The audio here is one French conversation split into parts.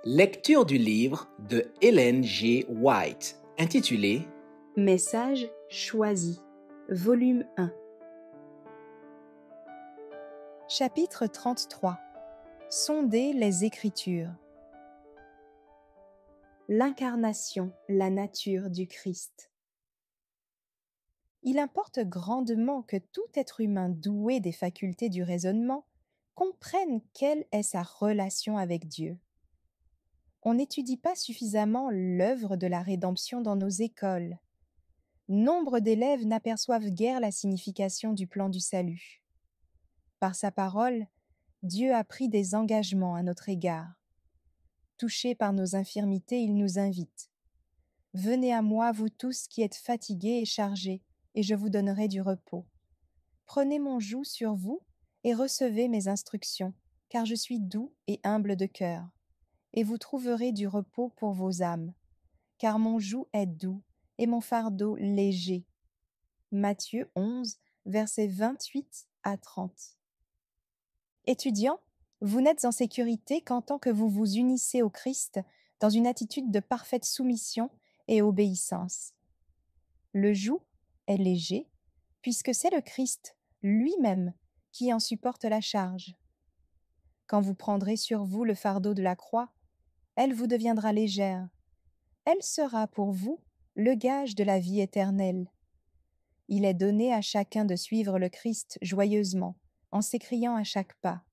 Lecture du livre de Ellen G. White, intitulé Message choisi, volume 1. Chapitre 33. Sonder les Écritures. L'incarnation, la nature du Christ. Il importe grandement que tout être humain doué des facultés du raisonnement comprenne quelle est sa relation avec Dieu. On n'étudie pas suffisamment l'œuvre de la rédemption dans nos écoles. Nombre d'élèves n'aperçoivent guère la signification du plan du salut. Par sa parole, Dieu a pris des engagements à notre égard. Touché par nos infirmités, il nous invite. « Venez à moi, vous tous qui êtes fatigués et chargés, et je vous donnerai du repos. Prenez mon joug sur vous et recevez mes instructions, car je suis doux et humble de cœur, et vous trouverez du repos pour vos âmes, car mon joug est doux et mon fardeau léger. » Matthieu 11, versets 28 à 30. Étudiants, vous n'êtes en sécurité qu'en tant que vous vous unissez au Christ dans une attitude de parfaite soumission et obéissance. Le joug est léger, puisque c'est le Christ lui-même qui en supporte la charge. Quand vous prendrez sur vous le fardeau de la croix, elle vous deviendra légère. Elle sera pour vous le gage de la vie éternelle. Il est donné à chacun de suivre le Christ joyeusement, en s'écriant à chaque pas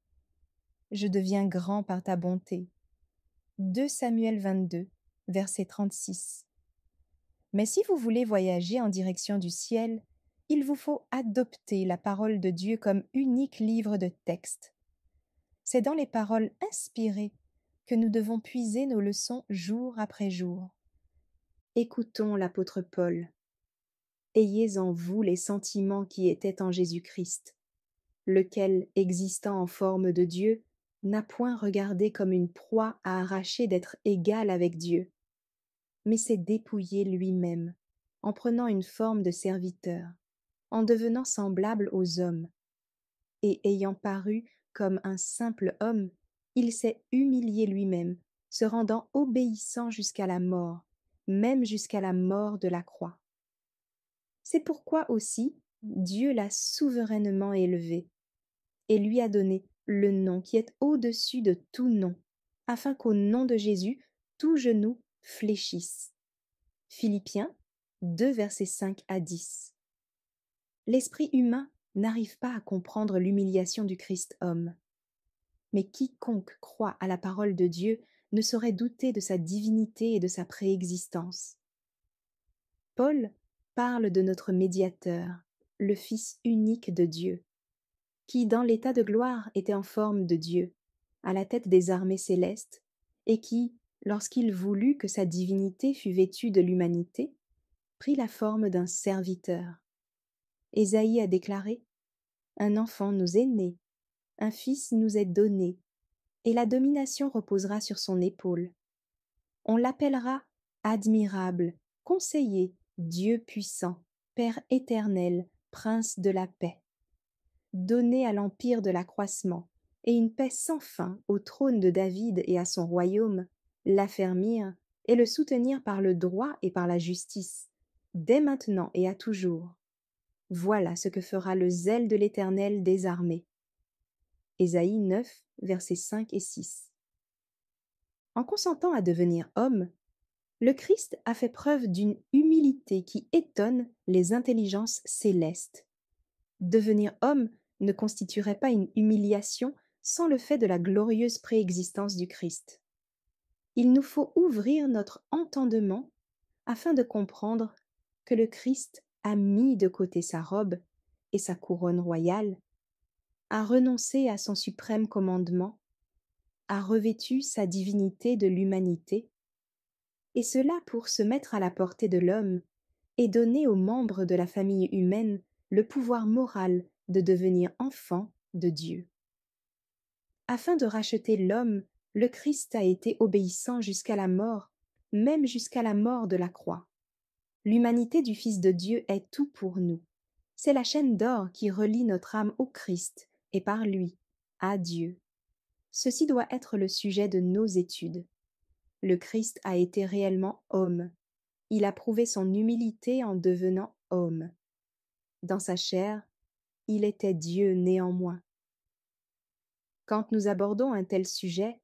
« Je deviens grand par ta bonté ». 2 Samuel 22, verset 36. Mais si vous voulez voyager en direction du ciel, il vous faut adopter la parole de Dieu comme unique livre de texte. C'est dans les paroles inspirées que nous devons puiser nos leçons jour après jour. Écoutons l'apôtre Paul. Ayez en vous les sentiments qui étaient en Jésus-Christ, lequel, existant en forme de Dieu, n'a point regardé comme une proie à arracher d'être égal avec Dieu, mais s'est dépouillé lui-même, en prenant une forme de serviteur, en devenant semblable aux hommes. Et ayant paru comme un simple homme, il s'est humilié lui-même, se rendant obéissant jusqu'à la mort, même jusqu'à la mort de la croix. C'est pourquoi aussi Dieu l'a souverainement élevé et lui a donné le nom qui est au-dessus de tout nom, afin qu'au nom de Jésus, tout genou fléchisse. Philippiens 2, versets 5 à 10. L'esprit humain n'arrive pas à comprendre l'humiliation du Christ homme. Mais quiconque croit à la parole de Dieu ne saurait douter de sa divinité et de sa préexistence. Paul parle de notre médiateur, le Fils unique de Dieu, qui, dans l'état de gloire, était en forme de Dieu, à la tête des armées célestes, et qui, lorsqu'il voulut que sa divinité fût vêtue de l'humanité, prit la forme d'un serviteur. Ésaïe a déclaré « Un enfant nous est né, un fils nous est donné, et la domination reposera sur son épaule. On l'appellera admirable, conseiller, Dieu puissant, Père éternel, Prince de la paix. » Donner à l'empire de l'accroissement et une paix sans fin au trône de David et à son royaume, l'affermir et le soutenir par le droit et par la justice, dès maintenant et à toujours. Voilà ce que fera le zèle de l'Éternel des armées. Ésaïe 9, versets 5 et 6. En consentant à devenir homme, le Christ a fait preuve d'une humilité qui étonne les intelligences célestes. Devenir homme ne constituerait pas une humiliation sans le fait de la glorieuse préexistence du Christ. Il nous faut ouvrir notre entendement afin de comprendre que le Christ a mis de côté sa robe et sa couronne royale, a renoncé à son suprême commandement, a revêtu sa divinité de l'humanité, et cela pour se mettre à la portée de l'homme et donner aux membres de la famille humaine le pouvoir moral de devenir enfant de Dieu. Afin de racheter l'homme, le Christ a été obéissant jusqu'à la mort, même jusqu'à la mort de la croix. L'humanité du Fils de Dieu est tout pour nous. C'est la chaîne d'or qui relie notre âme au Christ et par lui à Dieu. Ceci doit être le sujet de nos études. le Christ a été réellement homme. Il a prouvé son humilité en devenant homme. Dans sa chair, il était Dieu néanmoins. Quand nous abordons un tel sujet,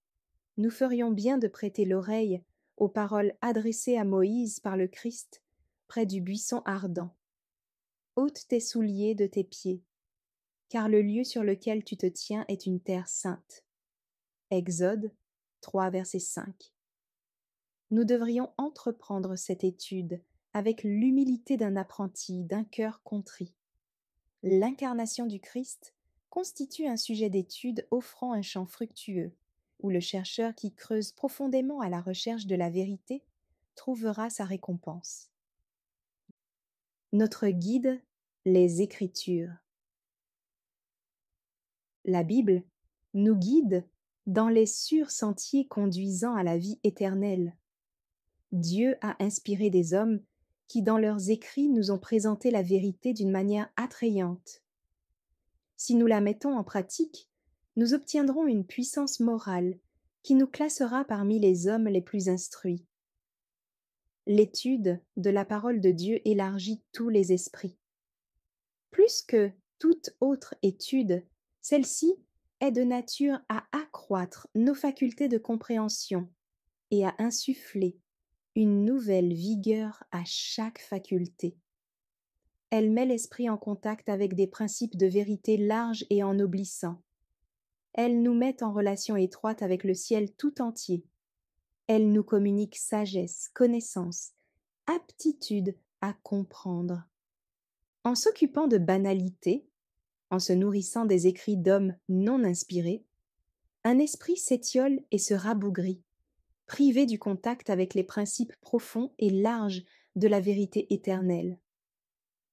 nous ferions bien de prêter l'oreille aux paroles adressées à Moïse par le Christ près du buisson ardent. Ôte tes souliers de tes pieds, car le lieu sur lequel tu te tiens est une terre sainte. Exode 3, verset 5. Nous devrions entreprendre cette étude avec l'humilité d'un apprenti, d'un cœur contrit. L'incarnation du Christ constitue un sujet d'étude offrant un champ fructueux, où le chercheur qui creuse profondément à la recherche de la vérité trouvera sa récompense. Notre guide, les Écritures. La Bible nous guide dans les sûrs sentiers conduisant à la vie éternelle. Dieu a inspiré des hommes qui, dans leurs écrits, nous ont présenté la vérité d'une manière attrayante. Si nous la mettons en pratique, nous obtiendrons une puissance morale qui nous classera parmi les hommes les plus instruits. L'étude de la parole de Dieu élargit tous les esprits. Plus que toute autre étude, celle-ci est de nature à accroître nos facultés de compréhension et à insuffler une nouvelle vigueur à chaque faculté. Elle met l'esprit en contact avec des principes de vérité larges et ennoblissants. Elle nous met en relation étroite avec le ciel tout entier. Elle nous communique sagesse, connaissance, aptitude à comprendre. En s'occupant de banalités, en se nourrissant des écrits d'hommes non inspirés, un esprit s'étiole et se rabougrit, privé du contact avec les principes profonds et larges de la vérité éternelle.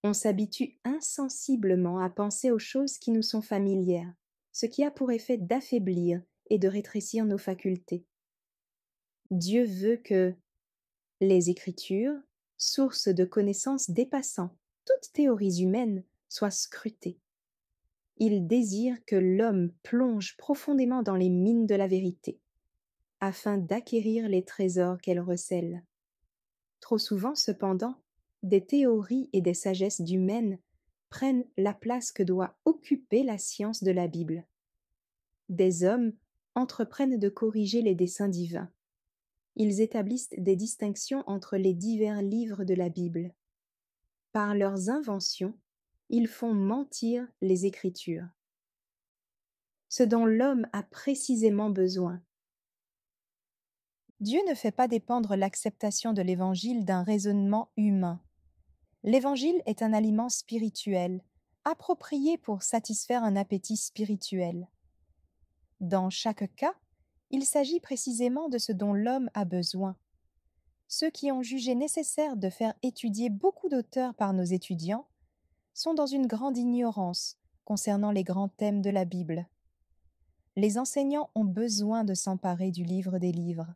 On s'habitue insensiblement à penser aux choses qui nous sont familières, ce qui a pour effet d'affaiblir et de rétrécir nos facultés. Dieu veut que les Écritures, source de connaissances dépassant toutes théories humaines, soient scrutées. Il désire que l'homme plonge profondément dans les mines de la vérité, afin d'acquérir les trésors qu'elle recèle. Trop souvent, cependant, des théories et des sagesses humaines prennent la place que doit occuper la science de la Bible. Des hommes entreprennent de corriger les desseins divins. Ils établissent des distinctions entre les divers livres de la Bible. Par leurs inventions, ils font mentir les Écritures. Ce dont l'homme a précisément besoin. Dieu ne fait pas dépendre l'acceptation de l'Évangile d'un raisonnement humain. L'Évangile est un aliment spirituel, approprié pour satisfaire un appétit spirituel. Dans chaque cas, il s'agit précisément de ce dont l'homme a besoin. Ceux qui ont jugé nécessaire de faire étudier beaucoup d'auteurs par nos étudiants sont dans une grande ignorance concernant les grands thèmes de la Bible. Les enseignants ont besoin de s'emparer du livre des livres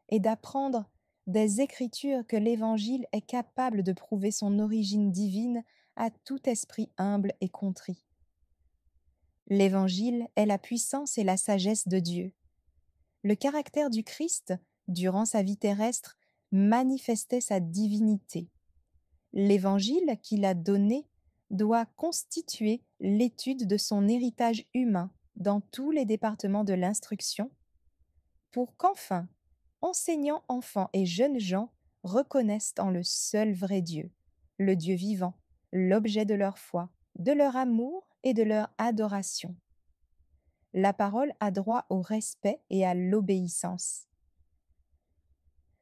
et d'apprendre des Écritures que l'Évangile est capable de prouver son origine divine à tout esprit humble et contrit. L'Évangile est la puissance et la sagesse de Dieu. Le caractère du Christ, durant sa vie terrestre, manifestait sa divinité. L'Évangile qu'il a donné doit constituer l'étude de son héritage humain dans tous les départements de l'instruction, pour qu'enfin, enseignants, enfants et jeunes gens reconnaissent en le seul vrai Dieu, le Dieu vivant, l'objet de leur foi, de leur amour et de leur adoration. La parole a droit au respect et à l'obéissance.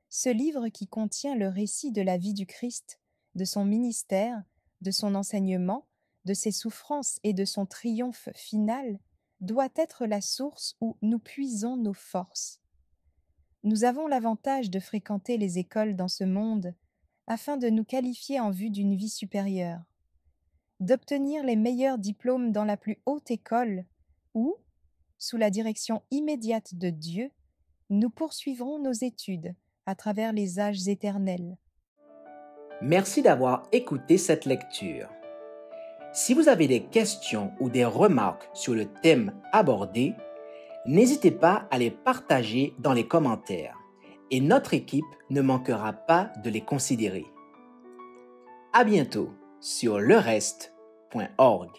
Ce livre qui contient le récit de la vie du Christ, de son ministère, de son enseignement, de ses souffrances et de son triomphe final, doit être la source où nous puisons nos forces. Nous avons l'avantage de fréquenter les écoles dans ce monde afin de nous qualifier en vue d'une vie supérieure, d'obtenir les meilleurs diplômes dans la plus haute école où, sous la direction immédiate de Dieu, nous poursuivrons nos études à travers les âges éternels. Merci d'avoir écouté cette lecture. Si vous avez des questions ou des remarques sur le thème abordé, n'hésitez pas à les partager dans les commentaires et notre équipe ne manquera pas de les considérer. À bientôt sur lereste.org.